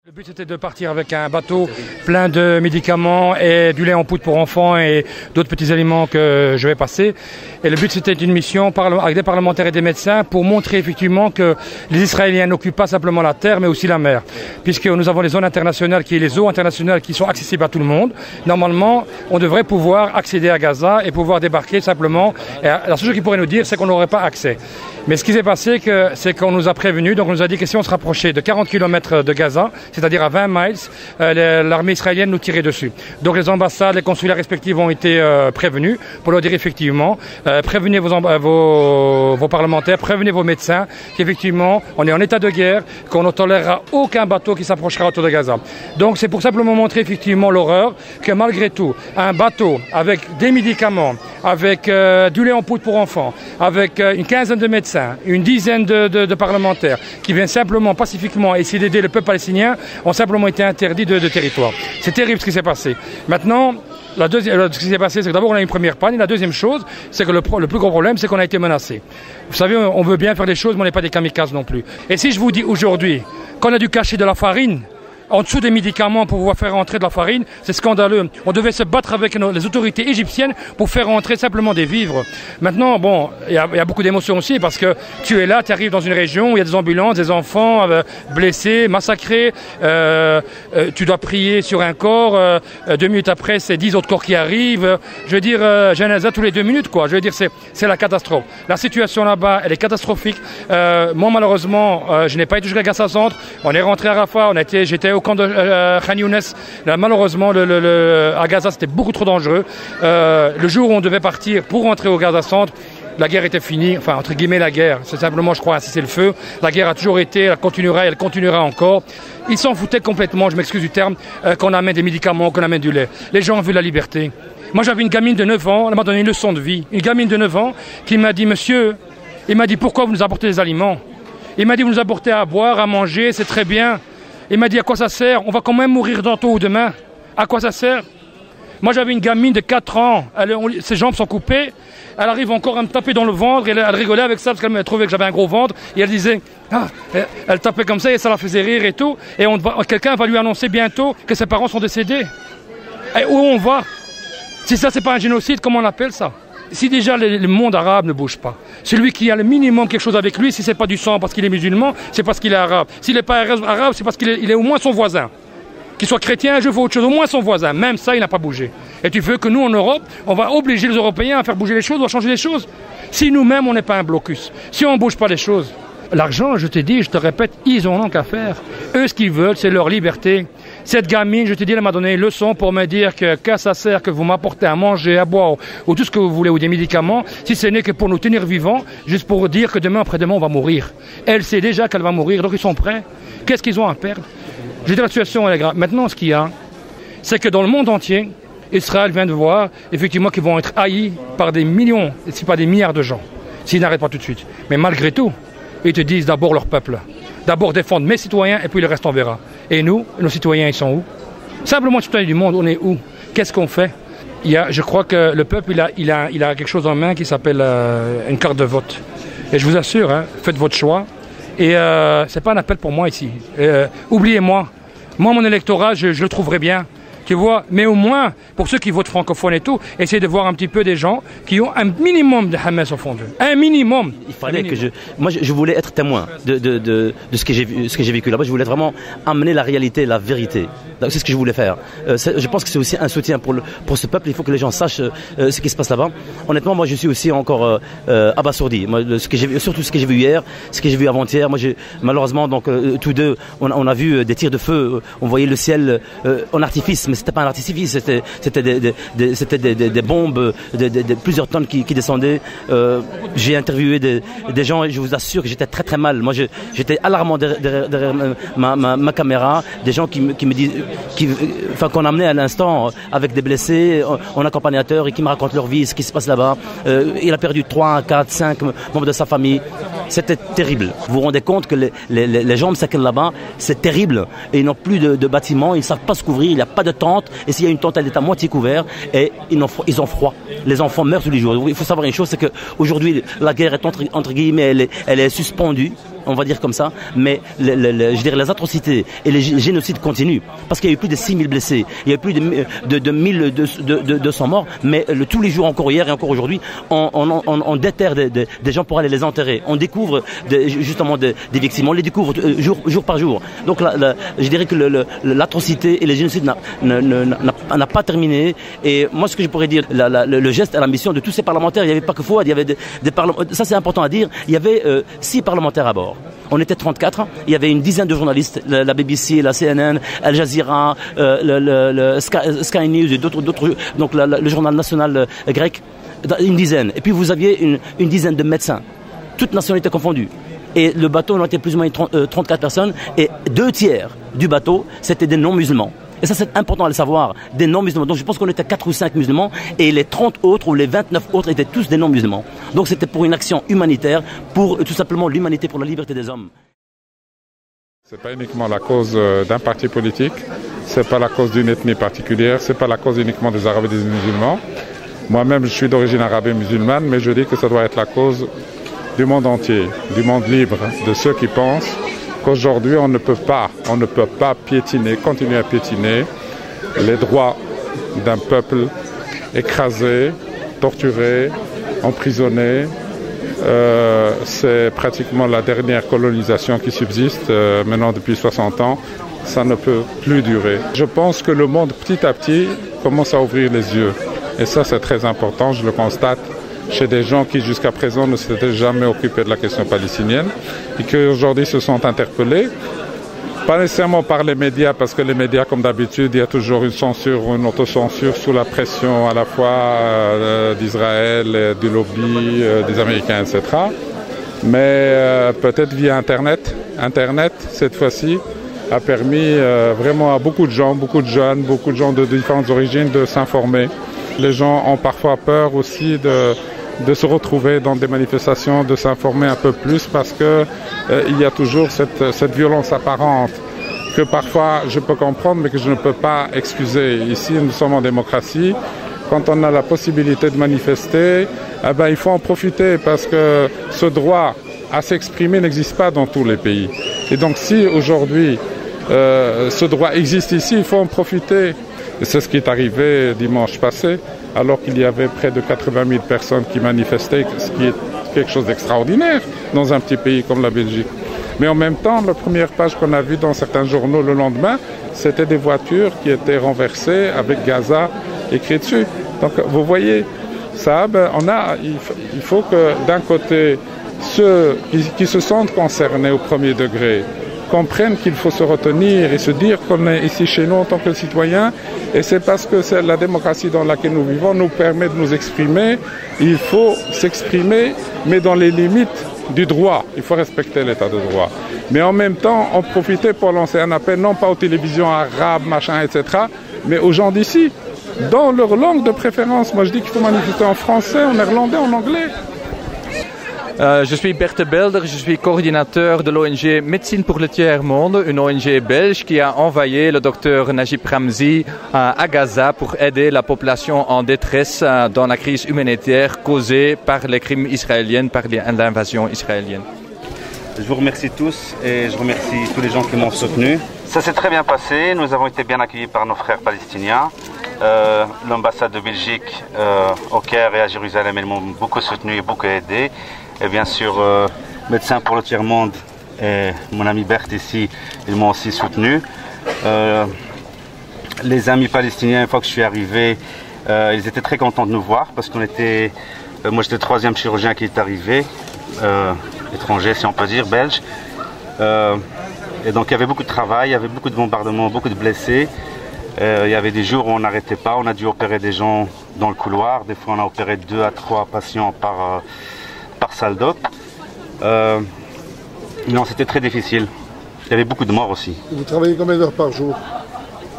Le but c'était de partir avec un bateau plein de médicaments et du lait en poudre pour enfants et d'autres petits aliments que je vais passer. Et le but c'était une mission avec des parlementaires et des médecins pour montrer effectivement que les Israéliens n'occupent pas simplement la terre mais aussi la mer. Puisque nous avons les zones internationales, les eaux internationales qui sont accessibles à tout le monde. Normalement, on devrait pouvoir accéder à Gaza et pouvoir débarquer simplement. Et la seule chose qu'ils pourraient nous dire, c'est qu'on n'aurait pas accès. Mais ce qui s'est passé, c'est qu'on nous a prévenus, donc on nous a dit que si on se rapprochait de 40 km de Gaza, c'est-à-dire à 20 miles, l'armée israélienne nous tirait dessus. Donc les ambassades, les consulats respectifs ont été prévenus pour leur dire effectivement, prévenez vos parlementaires, prévenez vos médecins qu'effectivement on est en état de guerre, qu'on ne tolérera aucun bateau qui s'approchera autour de Gaza. Donc c'est pour simplement montrer effectivement l'horreur que malgré tout, un bateau avec des médicaments, avec du lait en poudre pour enfants, avec une quinzaine de médecins, une dizaine de parlementaires qui viennent simplement pacifiquement essayer d'aider le peuple palestinien ont simplement été interdits de territoire. C'est terrible ce qui s'est passé. Maintenant, ce qui s'est passé, c'est que d'abord on a une première panne et la deuxième chose, c'est que le plus gros problème, c'est qu'on a été menacé. Vous savez, on veut bien faire des choses, mais on n'est pas des kamikazes non plus. Et si je vous dis aujourd'hui qu'on a dû cacher de la farine en dessous des médicaments pour pouvoir faire rentrer de la farine, c'est scandaleux. On devait se battre avec les autorités égyptiennes pour faire rentrer simplement des vivres. Maintenant, bon, il y a beaucoup d'émotions aussi parce que tu es là, tu arrives dans une région où il y a des ambulances, des enfants blessés, massacrés. Tu dois prier sur un corps. 2 minutes après, c'est 10 autres corps qui arrivent. Je veux dire, Janaza tous les 2 minutes, quoi. Je veux dire, c'est la catastrophe. La situation là-bas, elle est catastrophique. Moi, malheureusement, je n'ai pas été jusqu'à Gaza Centre. On est rentré à Rafah, j'étais au camp de Khan Younes. Là, malheureusement, à Gaza, c'était beaucoup trop dangereux. Le jour où on devait partir pour rentrer au Gaza Centre, la guerre était finie, enfin entre guillemets la guerre, c'est simplement je crois un cessez-le-feu. La guerre a toujours été, elle continuera encore. Ils s'en foutaient complètement, je m'excuse du terme, qu'on amène des médicaments, qu'on amène du lait. Les gens ont vu la liberté. Moi j'avais une gamine de 9 ans, elle m'a donné une leçon de vie. Une gamine de 9 ans qui m'a dit, monsieur, il m'a dit pourquoi vous nous apportez des aliments? Il m'a dit vous nous apportez à boire, à manger, c'est très bien. Il m'a dit à quoi ça sert? On va quand même mourir tantôt ou demain. À quoi ça sert? Moi j'avais une gamine de 4 ans, ses jambes sont coupées, elle arrive encore à me taper dans le ventre, et elle rigolait avec ça parce qu'elle me trouvait que j'avais un gros ventre, et elle disait, elle tapait comme ça et ça la faisait rire et tout, et quelqu'un va lui annoncer bientôt que ses parents sont décédés. Et où on va? Si ça c'est pas un génocide, comment on appelle ça? Si déjà le monde arabe ne bouge pas, celui qui a le minimum quelque chose avec lui, si c'est pas du sang parce qu'il est musulman, c'est parce qu'il est arabe. S'il n'est pas arabe, c'est parce qu'il est au moins son voisin. Qu'il soit chrétien, je veux autre chose, au moins son voisin. Même ça, il n'a pas bougé. Et tu veux que nous, en Europe, on va obliger les Européens à faire bouger les choses, on va changer les choses? Si nous-mêmes, on n'est pas un blocus, si on ne bouge pas les choses. L'argent, je te dis, je te répète, ils en ont qu'à faire. Eux, ce qu'ils veulent, c'est leur liberté. Cette gamine, je te dis, elle m'a donné une leçon pour me dire que ça sert que vous m'apportez à manger, à boire, ou tout ce que vous voulez, ou des médicaments, si ce n'est que pour nous tenir vivants, juste pour dire que demain, après-demain, on va mourir. Elle sait déjà qu'elle va mourir, donc ils sont prêts. Qu'est-ce qu'ils ont à perdre? Je veux dire, la situation, elle est grave. Maintenant, ce qu'il y a, c'est que dans le monde entier, Israël vient de voir, effectivement, qu'ils vont être haïs par des millions, si pas des milliards de gens, s'ils n'arrêtent pas tout de suite. Mais malgré tout, ils te disent d'abord leur peuple, d'abord défendre mes citoyens et puis le reste on verra. Et nous, nos citoyens, ils sont où? Simplement, les citoyens du monde, on est où? Qu'est-ce qu'on fait? Je crois que le peuple, il a quelque chose en main qui s'appelle une carte de vote. Et je vous assure, faites votre choix. Et c'est pas un appel pour moi ici. Oubliez-moi. Moi, mon électorat, je le trouverai bien. Tu vois, mais au moins, pour ceux qui votent francophone et tout, essayez de voir un petit peu des gens qui ont un minimum de Hamas au fond d'eux. Un minimum. Il fallait que je voulais être témoin de ce que j'ai vécu là-bas. Je voulais vraiment amener la réalité, la vérité. C'est ce que je voulais faire. Je pense que c'est aussi un soutien pour ce peuple. Il faut que les gens sachent ce qui se passe là-bas. Honnêtement, moi, je suis aussi encore abasourdi. Moi, surtout ce que j'ai vu hier, ce que j'ai vu avant-hier. Moi, malheureusement, donc tous deux, on a vu des tirs de feu. On voyait le ciel en artifice. C'était pas un artifice, c'était des bombes, plusieurs tonnes qui descendaient. J'ai interviewé des gens et je vous assure que j'étais très très mal. Moi, j'étais alarmant derrière ma caméra. Des gens qui me disent, qu'on amenait à l'instant avec des blessés en accompagnateur et qui me racontent leur vie, ce qui se passe là-bas. Il a perdu 3, 4, 5 membres de sa famille. C'était terrible. Vous vous rendez compte que les gens de là-bas, c'est terrible. Et ils n'ont plus de bâtiments, ils ne savent pas se couvrir, il n'y a pas de tente. Et s'il y a une tente, elle est à moitié couverte et ils ont froid. Les enfants meurent tous les jours. Il faut savoir une chose, c'est qu'aujourd'hui, la guerre est entre guillemets, elle est suspendue. on va dire comme ça, mais je dirais les atrocités et les génocides continuent. Parce qu'il y a eu plus de 6000 blessés, il y a eu plus de 1200 morts, mais tous les jours, encore hier et encore aujourd'hui, on déterre des gens pour aller les enterrer. On découvre justement des victimes, on les découvre jour par jour. Donc je dirais que l'atrocité et les génocides n'a pas terminé. Et moi, ce que je pourrais dire, le geste à la mission de tous ces parlementaires, il n'y avait pas que Fouad, il y avait des parlementaires, ça c'est important à dire, il y avait 6 parlementaires à bord. On était 34, il y avait une dizaine de journalistes, la BBC, la CNN, Al Jazeera, le Sky News et d'autres, donc le journal national grec, une dizaine. Et puis vous aviez une dizaine de médecins, toutes nationalités confondues. Et le bateau, on était plus ou moins 34 personnes, et 2 tiers du bateau, c'était des non-musulmans. Et ça, c'est important à le savoir, des non-musulmans. Donc je pense qu'on était 4 ou 5 musulmans, et les 30 autres ou les 29 autres étaient tous des non-musulmans. Donc c'était pour une action humanitaire, pour tout simplement l'humanité, pour la liberté des hommes. Ce n'est pas uniquement la cause d'un parti politique, ce n'est pas la cause d'une ethnie particulière, ce n'est pas la cause uniquement des Arabes et des musulmans. Moi-même, je suis d'origine arabe et musulmane, mais je dis que ça doit être la cause du monde entier, du monde libre, de ceux qui pensent qu'aujourd'hui on ne peut pas piétiner, continuer à piétiner les droits d'un peuple écrasé, torturé, emprisonné. C'est pratiquement la dernière colonisation qui subsiste maintenant depuis 60 ans. Ça ne peut plus durer. Je pense que le monde petit à petit commence à ouvrir les yeux. Et ça c'est très important, je le constate chez des gens qui jusqu'à présent ne s'étaient jamais occupés de la question palestinienne et qui aujourd'hui se sont interpellés, pas nécessairement par les médias, parce que les médias, comme d'habitude, il y a toujours une censure ou une autocensure sous la pression à la fois d'Israël, du lobby, des Américains, etc. Mais peut-être via Internet. Internet, cette fois-ci, a permis vraiment à beaucoup de gens, beaucoup de jeunes, beaucoup de gens de différentes origines de s'informer. Les gens ont parfois peur aussi de se retrouver dans des manifestations, de s'informer un peu plus parce que il y a toujours cette violence apparente que parfois je peux comprendre mais que je ne peux pas excuser. Ici, nous sommes en démocratie. Quand on a la possibilité de manifester, il faut en profiter parce que ce droit à s'exprimer n'existe pas dans tous les pays. Et donc si aujourd'hui ce droit existe ici, il faut en profiter. Et c'est ce qui est arrivé dimanche passé, alors qu'il y avait près de 80 000 personnes qui manifestaient, ce qui est quelque chose d'extraordinaire dans un petit pays comme la Belgique. Mais en même temps, la première page qu'on a vue dans certains journaux le lendemain, c'était des voitures qui étaient renversées avec Gaza écrit dessus. Donc vous voyez, ça, il faut que d'un côté, ceux qui se sentent concernés au premier degré, comprennent qu'il faut se retenir et se dire qu'on est ici chez nous en tant que citoyens et c'est parce que c'est la démocratie dans laquelle nous vivons nous permet de nous exprimer. Il faut s'exprimer mais dans les limites du droit. Il faut respecter l'état de droit. Mais en même temps, en profiter pour lancer un appel non pas aux télévisions arabes, machin, etc., mais aux gens d'ici, dans leur langue de préférence. Moi je dis qu'il faut manifester en français, en néerlandais, en anglais. Je suis Bert Belder, je suis coordinateur de l'ONG Médecine pour le Tiers-Monde, une ONG belge qui a envoyé le docteur Najib Ramzi à Gaza pour aider la population en détresse dans la crise humanitaire causée par les crimes israéliens, par l'invasion israélienne. Je vous remercie tous et je remercie tous les gens qui m'ont soutenu. Ça s'est très bien passé, nous avons été bien accueillis par nos frères palestiniens. L'ambassade de Belgique au Caire et à Jérusalem, ils m'ont beaucoup soutenu et beaucoup aidé. Et bien sûr, Médecins pour le Tiers-Monde et mon ami Bert ici, ils m'ont aussi soutenu. Les amis palestiniens, une fois que je suis arrivé, ils étaient très contents de nous voir parce qu'on était, moi j'étais le 3e chirurgien qui est arrivé, étranger si on peut dire, belge. Et donc il y avait beaucoup de travail, il y avait beaucoup de bombardements, beaucoup de blessés. Il y avait des jours où on n'arrêtait pas, on a dû opérer des gens dans le couloir. Des fois on a opéré 2 à 3 patients par salle d'op. Non, c'était très difficile. Il y avait beaucoup de morts aussi. Vous travaillez combien d'heures par jour?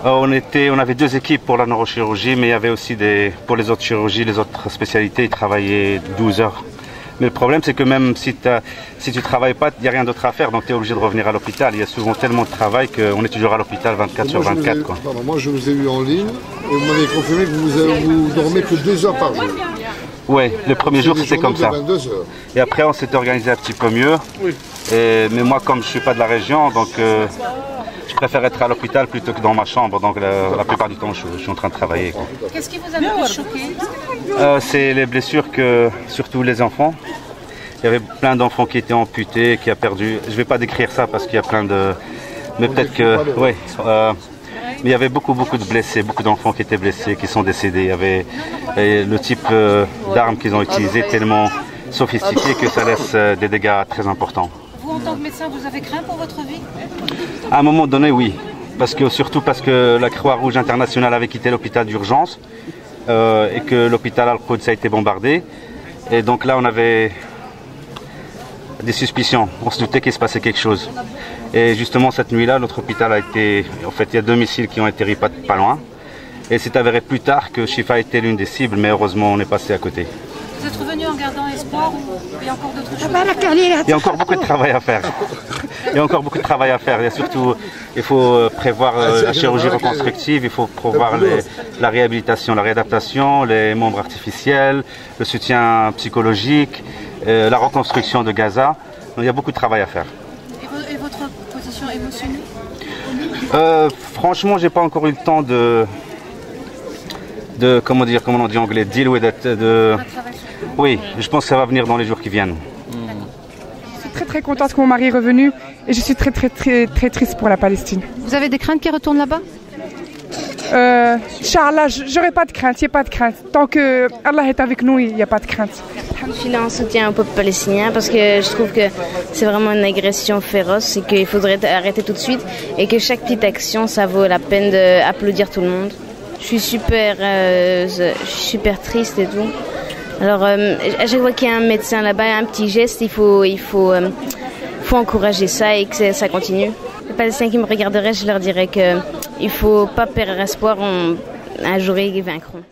On avait 2 équipes pour la neurochirurgie, mais il y avait aussi pour les autres chirurgies, les autres spécialités, ils travaillaient 12 heures. Mais le problème, c'est que même si tu ne travailles pas, il n'y a rien d'autre à faire, donc tu es obligé de revenir à l'hôpital. Il y a souvent tellement de travail qu'on est toujours à l'hôpital 24 sur 24. Moi, je vous ai eu en ligne et vous m'avez confirmé que vous dormez que 2 heures par jour. Oui, le premier jour c'était comme ça. 22 heures. Et après on s'est organisé un petit peu mieux. Mais moi comme je ne suis pas de la région, donc je préfère être à l'hôpital plutôt que dans ma chambre. Donc la plupart du temps je suis en train de travailler. Qu'est-ce qui vous a le plus choqué? C'est les blessures que surtout les enfants. Il y avait plein d'enfants qui étaient amputés, qui a perdu. Je ne vais pas décrire ça parce qu'il y a plein de. Mais peut-être que. Oui. Mais il y avait beaucoup de blessés, beaucoup d'enfants qui étaient blessés, qui sont décédés. Il y avait le type d'armes qu'ils ont utilisé tellement sophistiqué que ça laisse des dégâts très importants. Vous, en tant que médecin, vous avez craint pour votre vie? À un moment donné, oui. Surtout parce que la Croix-Rouge internationale avait quitté l'hôpital d'urgence et que l'hôpital Al-Quds a été bombardé. Et donc là, on avait des suspicions. On se doutait qu'il se passait quelque chose. Et justement, cette nuit-là, notre hôpital a été... En fait, il y a 2 missiles qui ont atterri pas loin. Et c'est avéré plus tard que Shifa était l'une des cibles, mais heureusement, on est passé à côté. Vous êtes revenu en gardant espoir ou il y a encore d'autres choses? Il y a encore beaucoup de travail à faire. Il y a encore beaucoup de travail à faire. Et surtout, il faut prévoir la chirurgie reconstructive, il faut prévoir la réhabilitation, la réadaptation, les membres artificiels, le soutien psychologique, la reconstruction de Gaza. Donc, il y a beaucoup de travail à faire. Et votre position émotionnelle? Franchement, j'ai pas encore eu le temps de comment on dit en anglais, deal with it, Oui, je pense que ça va venir dans les jours qui viennent. Je suis très contente que mon mari est revenu et je suis très triste pour la Palestine. Vous avez des craintes qu'il retourne là-bas? Inch'Allah, j'aurai pas de crainte, il n'y a pas de crainte. Tant que Allah est avec nous, il n'y a pas de crainte. Je suis là en soutien au peuple palestinien parce que je trouve que c'est vraiment une agression féroce et qu'il faudrait arrêter tout de suite et que chaque petite action, ça vaut la peine d'applaudir tout le monde. Je suis super triste et tout. Alors, à chaque fois qu'il y a un médecin là-bas, un petit geste, il faut encourager ça et que ça continue. Les Palestiniens qui me regarderaient, je leur dirais qu'il ne faut pas perdre espoir, un jour ils vaincront.